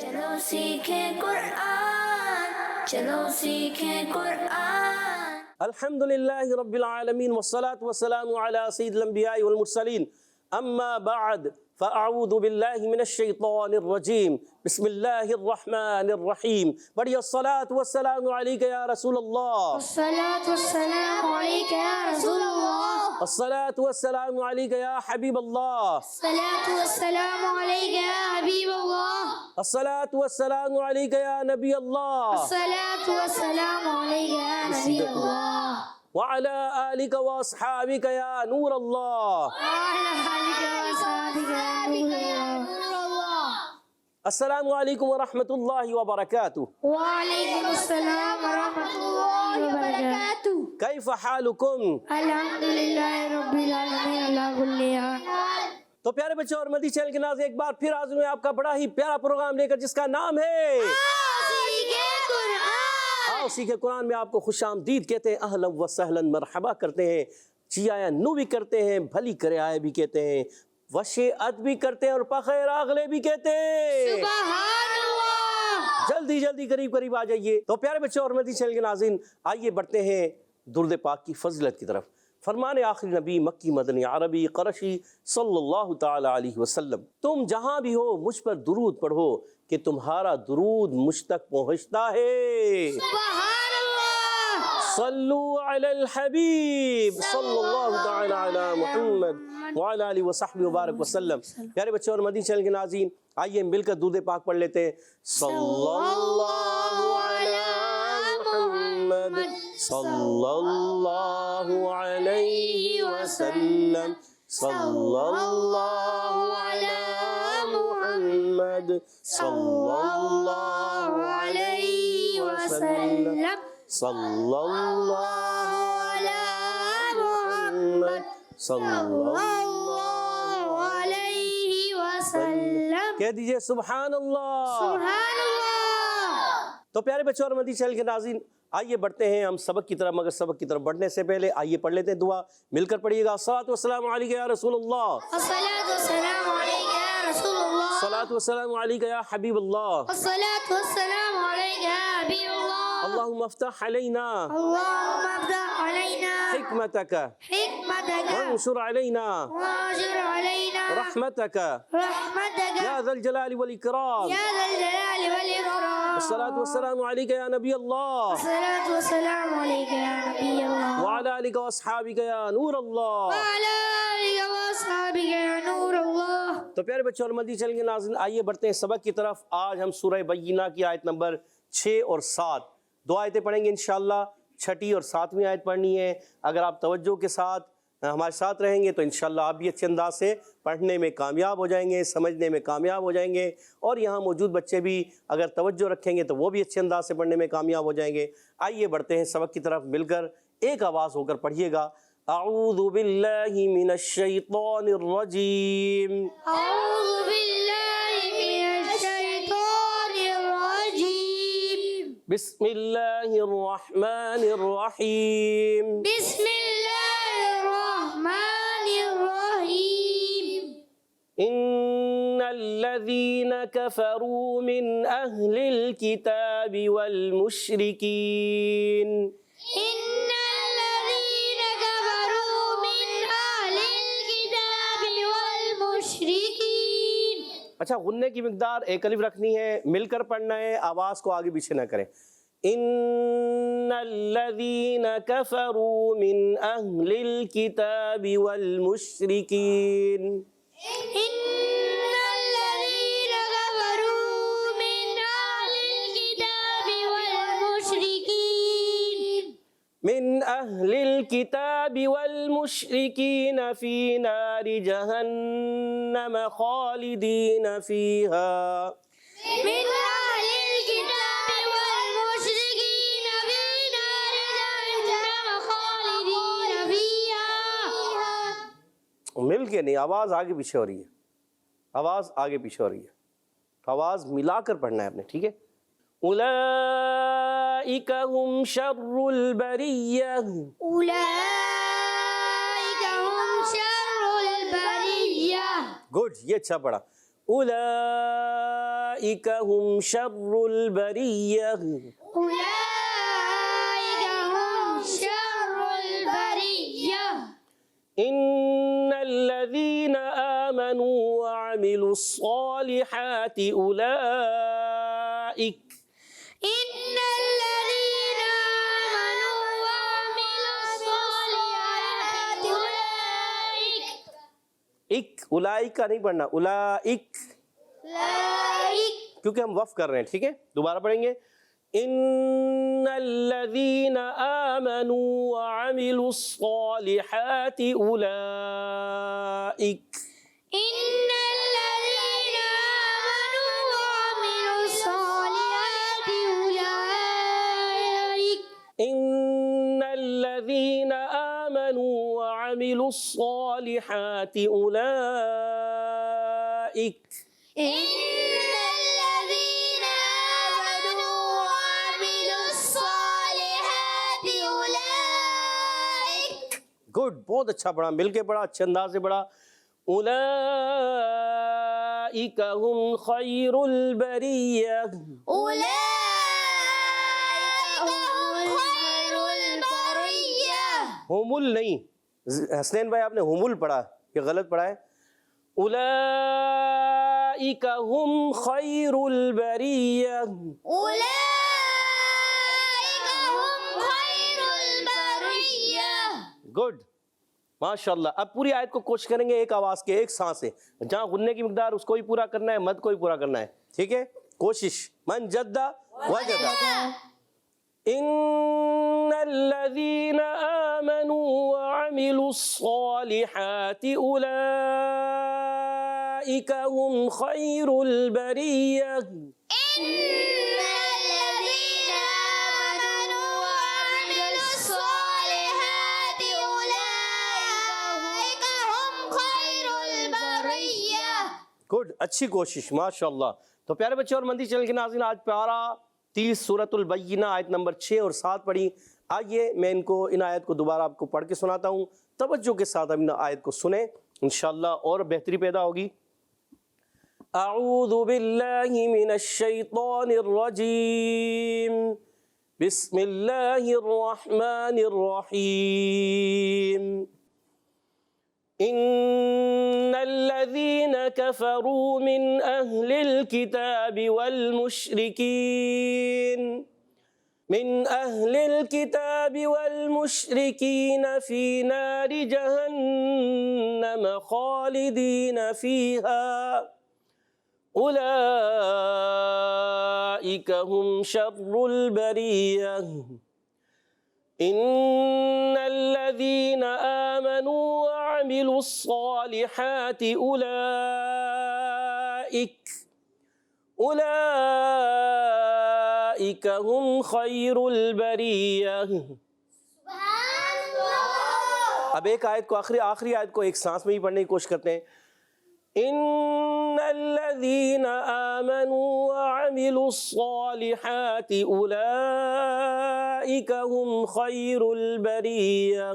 چلو سیکھیں قرآن، چلو سیکھیں قرآن۔ الحمدللہ رب العالمین والصلاة والسلام علی سید الانبیاء والمرسلین، اما بعد فاعوذ باللہ من الشیطان الرجیم، بسم اللہ الرحمن الرحیم۔ پڑھیے الصلاة والسلام علیک یا رسول اللہ، الصلاة والسلام علیک یا رسول اللہ، الصلاة والسلام علیک یا حبیب اللہ، الصلاة والسلام علیک یا حبیب اللہ، الصلاة والسلام علیک یا نبی اللہ، الصلاة والسلام علیک یا نبی اللہ، وعلی آلک واصحابک یا نور اللہ۔ وعلی آلک وصحبک یا نور اللہ۔ السلام علیکم ورحمۃ اللہ وبرکاتہ۔ وعلیکم السلام ورحمۃ اللہ وبرکاتہ۔ کیف حالکم؟ الحمدللہ رب العالمین اللہ کل حال۔ تو پیارے بچوں اور مدی چینل کے ناظرین، ایک بار پھر حاضر ہوئے آپ کا بڑا ہی پیارا پروگرام لے کر، جس کا نام ہے آؤ سیکھیں قرآن میں آپ کو خوش آمدید کہتے ہیں، اہلا و سہلا مرحبا کرتے ہیں، جی آیا نو بھی کرتے ہیں، بھلی کرے آئے بھی کہتے ہیں، وشیعت بھی کرتے ہیں اور بخیر آغلے بھی کہتے ہیں۔ سبحان اللہ۔ جلدی جلدی قریب قریب آ جائیے۔ تو پیارے بچوں اور مدی چینل کے ناظرین، آئیے بڑھتے ہیں درود پاک کی فضیلت کی طرف۔ فرمان آخری نبی مکی مدنی عربی قرشی صلی اللہ تعالی علیہ وسلم، تم جہاں بھی ہو مجھ پر درود پڑھو کہ تمہارا درود مجھ تک پہنچتا ہے۔ سبحان اللہ۔ صلو علی الحبیب صلی اللہ تعالی علی محمد وعلی آلہ وصحبہ وبارک وسلم۔ پیارے بچوں اور مدنی چینل کے ناظرین، آئیے مل کر درود پاک پڑھ لیتے ہیں۔ صلی اللہ علی محمد صلی اللہ علیہ وسلم، صلی اللہ علی محمد صلی اللہ علیہ وسلم، صلی اللہ علی محمد صلی اللہ علیہ وسلم۔ کہہ دیجئے سبحان اللہ۔ سبحان اللہ۔ تو پیارے بچوں اور مدنی چینل کے ناظرین، آئیے بڑھتے ہیں ہم سبق کی طرف، مگر سبق کی طرف بڑھنے سے پہلے آئیے پڑھ لیتے ہیں دعا، مل کر پڑھیے گا۔ الصلاۃ والسلام علیک یا رسول اللہ، الصلاة والسلام علیک یا رسول اللہ، الصلاۃ والسلام علیک یا حبیب اللہ، الصلاة والسلام علیک یا حبیب اللہ، اللہم افتح علینا اللہم افتح علینا حکمتک حکمتک وانشر علینا وانشر علینا رحمتک رحمتک یا ذا الجلال والاکرام۔ یا ذا الجلال والاکرام۔ الصلاۃ والسلام علیک یا نبی اللہ، الصلاة والسلام علیک یا نبی اللہ، وعلی آلک واصحابک یا نور اللہ۔ وعلی آلک واصحابک یا نور اللہ۔ تو پیارے بچوں اور مدنی چینل کے ناظرین، آئیے بڑھتے ہیں سبق کی طرف۔ آج ہم سورہ بینہ کی آیت نمبر 6 اور 7 دو آیتیں پڑھیں گے انشاءاللہ۔ چھٹی اور 7ویں آیت پڑھنی ہے۔ اگر آپ توجہ کے ساتھ ہمارے ساتھ رہیں گے تو انشاءاللہ آپ بھی اچھے انداز سے پڑھنے میں کامیاب ہو جائیں گے، سمجھنے میں کامیاب ہو جائیں گے، اور یہاں موجود بچے بھی اگر توجہ رکھیں گے تو وہ بھی اچھے انداز سے پڑھنے میں کامیاب ہو جائیں گے۔ آئیے بڑھتے ہیں سبق کی طرف، مل کر ایک آواز ہو کر پڑھیے گا۔ اعوذ باللہ من الشیطان الرجیم، اعوذ باللہ من الشیطان الرجیم، بسم اللہ الرحمن الرحیم، بسم اللہ الرحمن الرحیم، ان الذین کفروا من اہل الکتاب والمشرکین، ان الذین کفروا من اہل الکتاب والمشرکین۔ اچھا غنے کی مقدار ایک الف رکھنی ہے، مل کر پڑھنا ہے، آواز کو آگے پیچھے نہ کریں۔ ان الذین کفروا من اہل الکتاب والمشرکین، ان الذین کفروا من اہل الکتاب والمشرکین، من اہل الکتاب والمشرکین فی نار جہنم خالدین فیہا، من اہل الکتاب والمشرکین فی نار جہنم خالدین فیہا۔ مل کے نہیں، آواز آگے پیچھے ہو رہی ہے، آواز آگے پیچھے ہو رہی ہے، تو آواز ملا کر پڑھنا ہے آپ نے، ٹھیک ہے۔ اولئک هم شر البریہ، اولئک هم شر البریہ، گڈ، یہ اچھا پڑھا۔ اولئک اولئک هم شر البریہ أولئك هم شر البرية ان الذین آمنوا وعملوا الصالحات اولئک إن الذين آمنوا وعملوا الصالحات اولئک کا نہیں پڑھنا، اولئک، کیونکہ ہم وقف کر رہے ہیں، ٹھیک ہے؟ دوبارہ پڑھیں گے، ان الذین آمنوا وعملوا الصالحات اولئک إن الذين آمنوا وعملوا الصالحات أولئك ان الذین آمنوا وعملوا الصالحات اولئک إن الذين آمنوا وعملوا الصالحات أولئك گڈ، بہت اچھا پڑھا، مل کے پڑھا، اچھے انداز سے پڑھا. اولئک هم خیر البریہ أولئك هم خير البرية ہومل نہیں، حسنین بھائی آپ نے ہومل پڑھا، یہ غلط پڑھا ہے. اولئک هم خیر البریہ أولئك هم خير البرية گڈ، ماشاء اللہ. اب پوری آیت کو کوشش کریں گے ایک آواز کے، ایک سانس سے، جہاں غننے کی مقدار اس کو بھی پورا کرنا ہے، مد کو بھی پورا کرنا ہے، ٹھیک ہے؟ کوشش. من جدہ وجدہ. ان الذین آمنوا وعملوا الصالحات اولئک هم خیر البریہ إن الذين آمنوا وعملوا الصالحات أولئك هم خير البرية گڈ، اچھی کوشش، ماشاء اللہ. تو پیارے بچے اور مندی چینل کے ناظرین، آج پیارا 30 سورۃ البینہ آیت نمبر 6 اور 7 پڑھی. آئیے میں ان آیت کو دوبارہ آپ کو پڑھ کے سناتا ہوں، توجہ کے ساتھ ان آیت کو سنیں، انشاءاللہ اور بہتری پیدا ہوگی. اعوذ باللہ من الشیطان الرجیم، بسم اللہ الرحمن الرحیم. ان الذين كفروا من اهل الكتاب والمشركين في نار جهنم خالدين فيها اولئك هم شر البرية. ان الذين آمنوا وعملوا الصالحات اولئك هم خیر البریہ. اب ایک آیت کو آخری آیت کو ایک سانس میں ہی پڑھنے کی کوشش کرتے ہیں. ان الذين آمنوا وعملوا الصالحات اولئك هم خیر البریہ.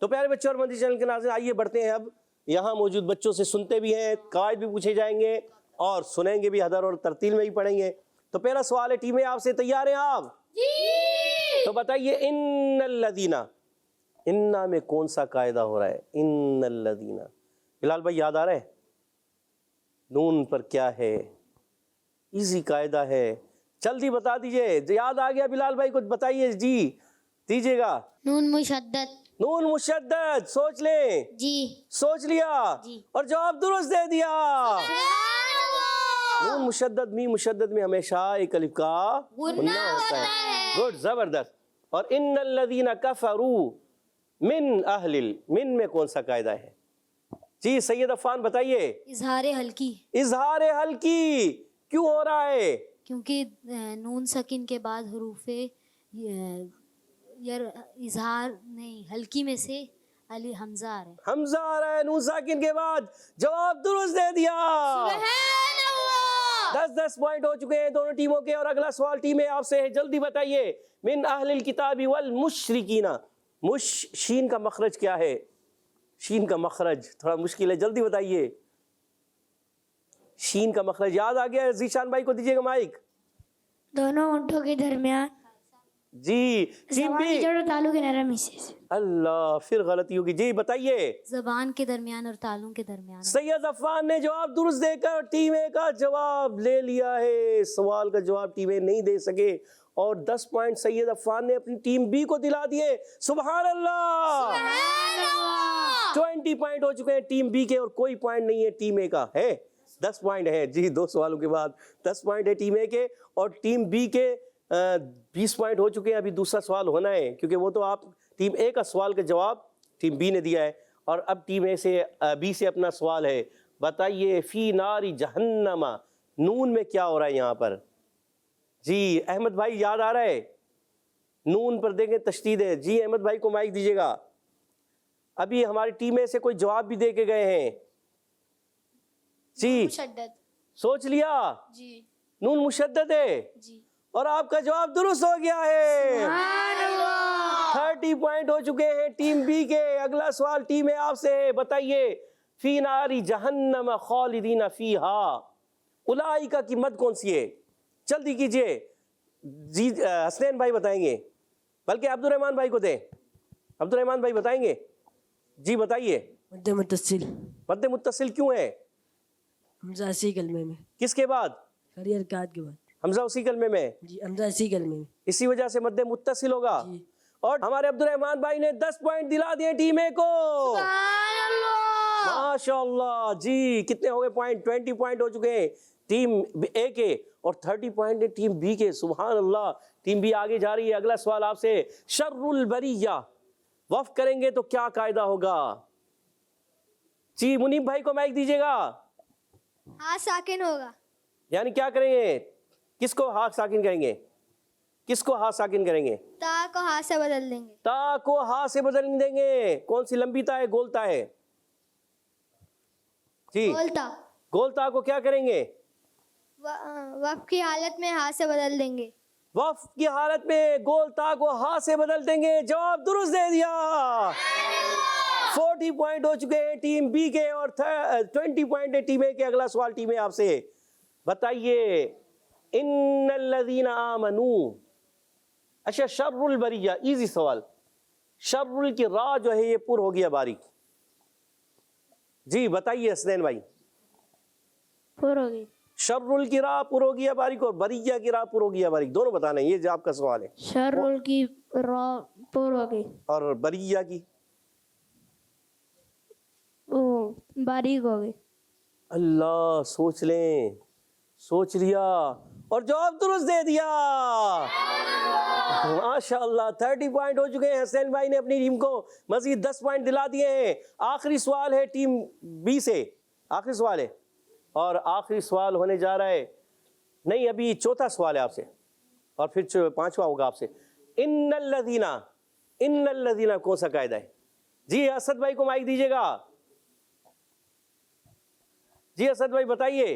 تو پیارے بچوں اور مدنی چینل کے ناظرین، آئیے بڑھتے ہیں. اب یہاں موجود بچوں سے سنتے بھی ہیں، قواعد بھی پوچھے جائیں گے اور سنیں گے بھی، حدر اور ترتیل میں بھی پڑھیں گے. تو پہلا سوال ہے، ٹیمیں آپ سے تیار ہیں آپ؟ جی. تو بتائیے ان الذین، انّا میں کون سا قاعدہ ہو رہا ہے؟ ان الذین، بلال بھائی یاد آ رہا ہے؟ نون پر کیا ہے؟ ایزی قاعدہ ہے، جلدی بتا دیجئے. یاد آ گیا بلال بھائی؟ کچھ بتائیے جی، دیجیے گا. نون مشدد. نون مشدد. سوچ لیں. جی. سوچ لیا جی. اور جواب درست دے دیا. سبحان اللہ. نون مشدد می مشدد میں ہمیشہ ایک الف کا غنہ ہوتا ہے. گڈ، زبردست. اور ان الذین کفروا من اہل من میں کون سا قاعدہ ہے؟ جی سید عفان بتائیے. اظہار ہلکی. اظہار ہلکی کیوں ہو رہا ہے؟ کیونکہ نون سکین کے بعد حروف اظہار نہیں، ہلکی میں سے علی حمزہ آ رہا ہے. حمزہ آ رہا ہے نون ساکن کے بعد. جواب درست دے دیا. سبحان اللہ. 10 پوائنٹ ہو چکے ہیں دونوں ٹیموں کے. اور اگلا سوال ٹیمیں آپ سے ہے، جلدی بتائیے. من اہل الکتاب والمشرکین، شین کا مخرج کیا ہے؟ شین کا مخرج تھوڑا مشکل ہے، جلدی بتائیے. شین کا مخرج یاد آ گیا؟ ذیشان بھائی کو دیجیے گا مائک. دونوں اونٹوں کے درمیان جی ٹیم زبان بی. کی جڑ اور تالو کے نرم حصے سے. اللہ پھر غلطی ہوگی. جی بتائیے. زبان کے درمیان اور تالوں کے درمیان. سید عفان نے جواب درست دے کر ٹیم اے کا جواب لے لیا ہے. سوال کا جواب ٹیم اے نہیں دے سکے اور 10 پوائنٹ سید عفان نے اپنی ٹیم بی کو دلا دیے. سبحان اللہ. 20 پوائنٹ ہو چکے ہیں ٹیم بی کے اور کوئی پوائنٹ نہیں ہے ٹیم اے کا. ہے 10 پوائنٹ ہے جی. 2 سوالوں کے بعد 10 پوائنٹ ہے ٹیم اے کے اور ٹیم بی کے 20 پوائنٹ ہو چکے ہیں. ابھی دوسرا سوال ہونا ہے کیونکہ وہ تو آپ ٹیم اے کا سوال کا جواب ٹیم بی نے دیا ہے اور اب ٹیم اے سے بی سے اپنا سوال ہے. بتائیے فی ناری جہنم نون میں کیا ہو رہا ہے یہاں پر؟ جی احمد بھائی یاد آ رہا ہے؟ نون پر دیکھیں تشدید ہے. جی احمد بھائی کو مائک دیجیے گا. ابھی ہماری ٹیم اے سے کوئی جواب بھی دے کے گئے ہیں. جی سوچ لیا؟ جی نون مشدد ہے جی. اور آپ کا جواب درست ہو گیا ہے. 30 پوائنٹ ہو چکے ہیں ٹیم بی کے. اگلا سوال ٹیم اے آپ سے ہے. بتائیے فی ناری جہنم خالدین فیہا اولئک کی مد کون سی ہے؟ جلدی کیجئے. جی حسنین بھائی بتائیں گے بلکہ عبد الرحمن بھائی کو دیں. عبد الرحمن بھائی بتائیں گے. جی بتائیے. مد متصل. مد متصل کیوں ہے؟ حمزہ اسی کلمے میں. کس کے بعد؟ کھڑی حرکات کے بعد. حمزہ اسی کلمے میں. جی حمزہ اسی کلمے میں. اسی وجہ سے مد متصل ہوگا. جی. اور ہمارے عبد الرحمن بھائی نے 10 پوائنٹ دلا دیے ٹیم اے کو. ماشاء اللہ. جی کتنے ہو گئے پوائنٹ؟ 20 پوائنٹ ہو چکے ہیں ٹیم اے کے اور 30 پوائنٹ ہے ٹیم بی کے. سبحان اللہ. ٹیم بی آگے جا رہی ہے. اگلا سوال آپ سے. شر البریہ وقف کریں گے تو کیا قاعدہ ہوگا؟ جی منیب بھائی کو مائک دیجیے گا. ہاں ساکن ہوگا. یعنی کیا کریں گے؟ کس کو ہا ساکن کریں گے؟ کس کو ہا ساکن کریں گے؟ تا کو ہاں سے بدل دیں گے. تا کو ہا سے بدل دیں گے. کون سی لمبی تا ہے گول تا ہے؟ جی بولتا گول تا کو کیا کریں گے؟ وقف کی حالت میں ہاں سے بدل دیں گے. وقف کی حالت میں گول تا کو ہا سے بدل دیں گے. جواب درست دے دیا. 40 پوائنٹ ہو چکے ہیں ٹیم بی کے اور 20 پوائنٹ ہے ٹیم اے کے. اگلا سوال ٹیم اے آپ سے. بتائیے ان الذین آمنوا. اچھا شر البریہ ایزی سوال. شر کی راہ جو ہے یہ پر ہو گیا باریک. جی بتائیے حسنین بھائی. پر ہو گئی. شر کی راہ پر ہو گیا باریک اور بریہ کی راہ پر ہو گیا باریک. دونوں بتانا ہے. یہ جو آپ کا سوال ہے. شر کی راہ پر ہو گئی اور بریہ کی باریک ہو گئی. اللہ سوچ لیں. سوچ لیا اور جواب درست دے دیا. ماشاء اللہ. 30 پوائنٹ ہو چکے ہیں. حسین بھائی نے اپنی ٹیم کو مزید 10 پوائنٹ دلا دیے ہیں. آخری سوال ہے ٹیم بی سے. آخری سوال ہے اور آخری سوال ہونے جا رہا ہے. نہیں ابھی چوتھا سوال ہے آپ سے اور پھر 5واں ہوگا آپ سے. ان الذین کون سا قاعدہ ہے؟ جی اسد بھائی کو مائک دیجیے گا. جی اسد بھائی بتائیے.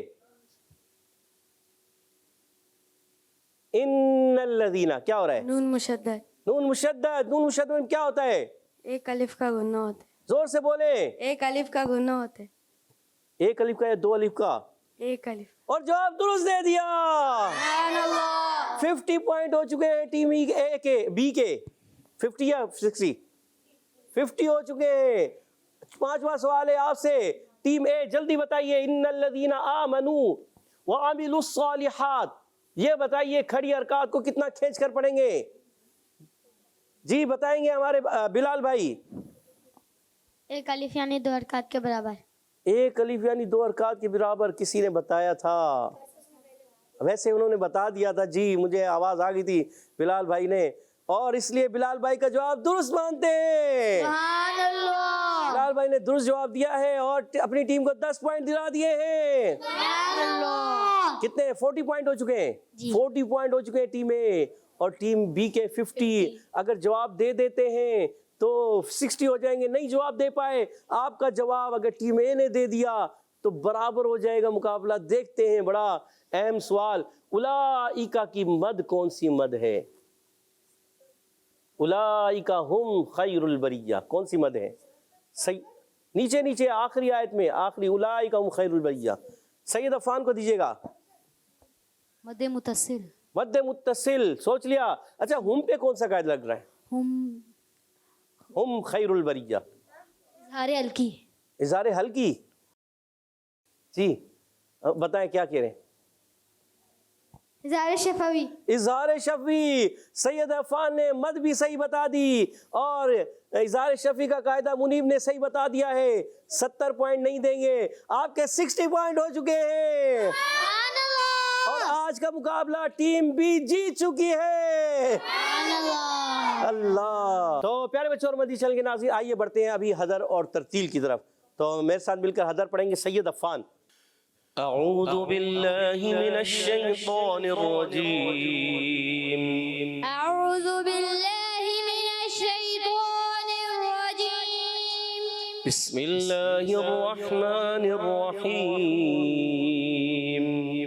ان الذین کیا ہو رہا ہے؟ نون مشدد. نون مشدد. نون مشدد میں کیا ہوتا ہے؟ ایک الف کا گنہ ہوتا ہے. زور سے بولیں. ایک الف کا گنہ ہوتا ہے. ایک الف کا یا 2 الف کا؟ ایک الف. اور جواب درست دے دیا. 50 پوائنٹ ہو چکے ہیں ٹیم اے کے. بی کے 50 یا 60؟ 50 ہو چکے ہیں. 5واں سوال ہے آپ سے ٹیم اے. جلدی بتائیے. ان الذین آمنوا وعملوا الصالحات. یہ بتائیے کھڑی حرکات کو کتنا کھینچ کر پڑھیں گے؟ جی بتائیں گے ہمارے بلال بھائی. ایک الف یعنی 2 حرکات کے برابر. ایک الف یعنی 2 حرکات کے برابر کسی نے بتایا تھا. ویسے انہوں نے بتا دیا تھا. جی مجھے آواز آ گئی تھی بلال بھائی نے اور اس لیے بلال بھائی کا جواب درست مانتے ہیں. سبحان اللہ. بلال بھائی نے درست جواب دیا ہے اور اپنی ٹیم کو 10 پوائنٹ دلا دیے ہیں. کتنے 40 پوائنٹ ہو چکے ہیں. 40 پوائنٹ ہو چکے ہیں ٹیم اے اور ٹیم بی کے 50. اگر جواب دے دیتے ہیں تو 60 ہو جائیں گے. نہیں جواب دے پائے آپ کا جواب اگر ٹیم اے نے دے دیا تو برابر ہو جائے گا مقابلہ. دیکھتے ہیں بڑا اہم سوال. اولئک کی مد کون سی مد ہے؟ اولئک ہم خیر البریہ کون سی مد ہے؟ نیچے آخری آیت میں آخری اولئک ہم خیر البریہ. سید عفان کو دیجیے گا. مد متصل. مد متصل سوچ لیا. اچھا ہم پہ کون سا قائد لگ رہا ہے؟ ہم خیر البریہ. اظہار ہلکی. اظہار ہلکی. جی بتائیں کیا کہہ رہے ہیں؟ اظہار شفوی. اظہار شفوی. سید عفان نے مد بھی صحیح بتا دی اور اظہار شفوی کا قاعدہ منیب نے صحیح بتا دیا ہے. 70 پوائنٹ نہیں دیں گے، آپ کے 60 پوائنٹ ہو چکے ہیں اور آج کا مقابلہ ٹیم بی جیت چکی ہے. اللہ. تو پیارے بچوں اور مدنی چینل کے ناظرین، آئیے بڑھتے ہیں ابھی حدر اور ترتیل کی طرف. تو میرے ساتھ مل کر حدر پڑھیں گے سید عفان. اعوذ باللہ من الشیطان الرجیم. اعوذ باللہ من الشیطان الرجیم. بسم اللہ الرحمن الرحیم.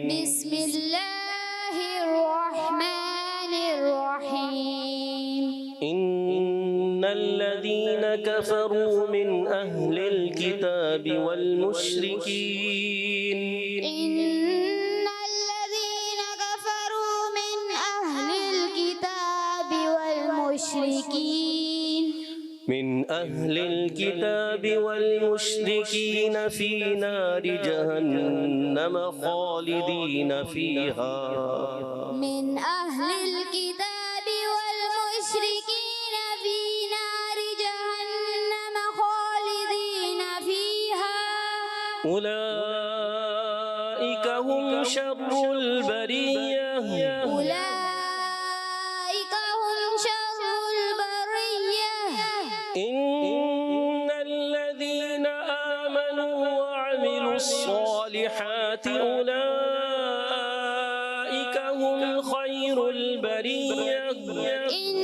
بسم اللہ الرحمن الرحیم. ان الذین کفروا من اہل الکتاب والمشرکین. ان الذین کفروا من اہل الکتاب والمشرکین. من اہل الکتاب والمشرکین فی نار جہنم خالدین فیہا. من اہل الکتاب والمشرکین فی نار جہنم خالدین فیہا. اولئک هم شر البریہ. اولئک هم شر البریہ. ان الذین آمنوا وعملوا الصالحات اولئک هم خیر البریہ. ان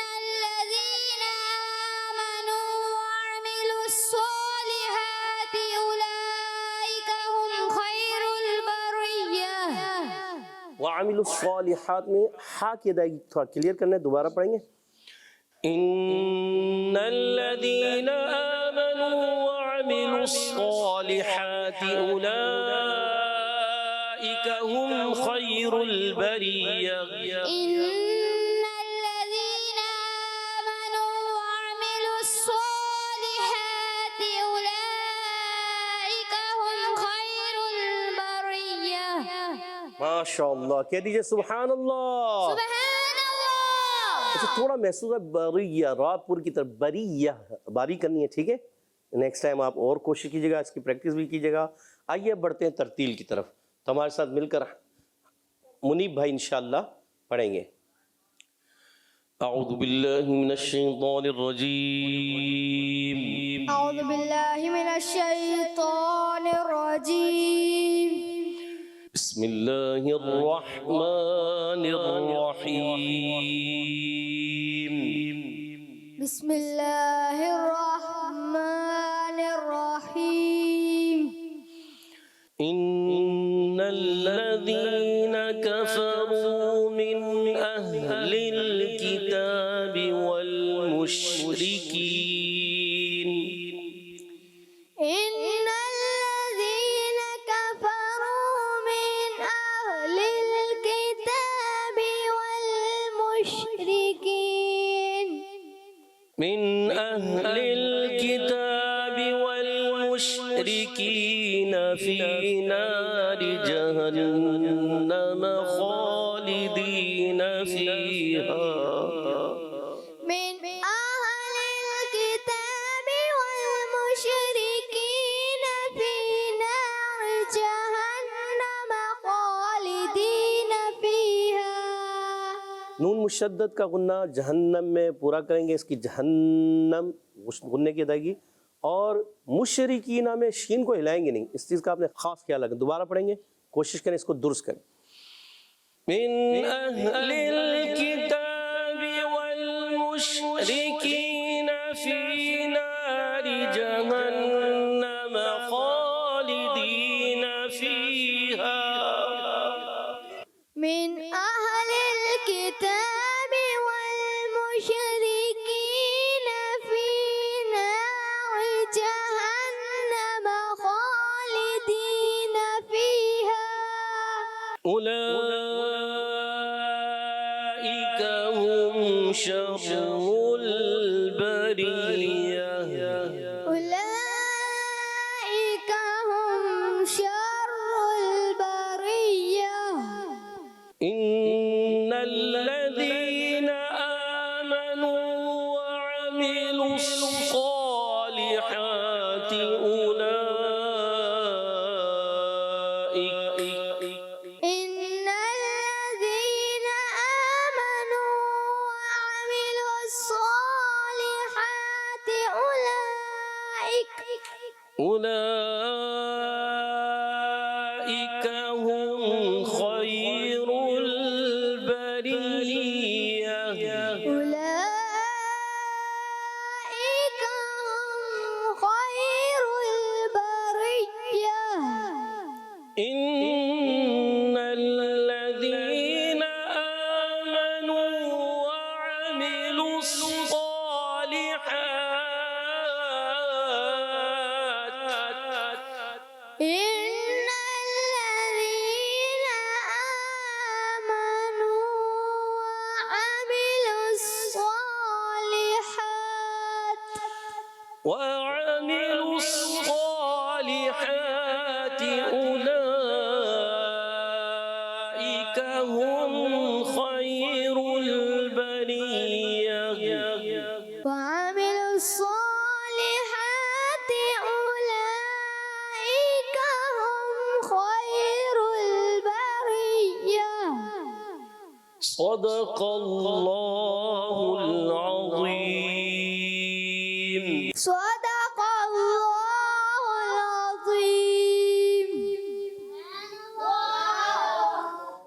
الذین آمنوا وعملوا الصالحات اولئک هم خیر البریہ. وعملوا الصالحات میں ہا کی ادائیگی تھوڑا کلیئر کرنا ہے، دوبارہ پڑھیں گے. ان الذین آمنوا وعملوا الصالحات اولئک هم خیر البریہ. ان الذین آمنوا وعملوا الصالحات اولئک هم خیر البریہ. ماشاء اللہ. کہہ دیجئے سبحان اللہ. سبحان اللہ. اچھا تھوڑا محسوس ہے بریہ، را پور کی طرف بریہ باری کرنی ہے، ٹھیک ہے؟ نیکسٹ ٹائم آپ اور کوشش کیجیے گا، اس کی پریکٹس بھی کیجیے گا. آئیے بڑھتے ہیں ترتیل کی طرف. تو ہمارے ساتھ مل کر منیب بھائی انشاءاللہ پڑھیں گے. اعوذ باللہ من الشیطان الرجیم. اعوذ باللہ من الشیطان الرجیم. بسم اللہ الرحمن الرحیم. بسم اللہ الرحمن الرحیم. ان الذین کفروا من اہل الکتاب والمشرکین. ان الذین کفروا من اہل الکتاب والمشرکین. من اہل الکتاب والمشرکین فی نار جہنم خالدین فیہا. من اہل الکتاب والمشرکین فی نار جہنم خالدین فیہا. نون مشدد کا غنہ جہنم میں پورا کریں گے، اس کی جہنم غننے کی ادائیگی. اور مشرکینہ میں شین کو ہلائیں گے نہیں، اس چیز کا آپ نے خاص خیال رکھیں. دوبارہ پڑھیں گے، کوشش کریں اس کو درست کریں. من اہل الکتاب والمشرکین فی نار جہنم خالدین فیہا. من اہل الکتاب والمشرکین فی نار جہنم خالدین فیہا. أولئك هم شر البرية أولئك هم شر البرية إن الذين آمنوا وعملوا الصالحات إن الذين آمنوا وعملوا الصالحات أولئك هم خير البرية أولئك هم خير البرية إن الذين آمنوا وعملوا الصالحات إن الذين آمنوا وعملوا الصالحات أولئك هم خير البرية وعملوا الصالحات أولئك هم خير البرية صدق الله العظيم صدق الله العظيم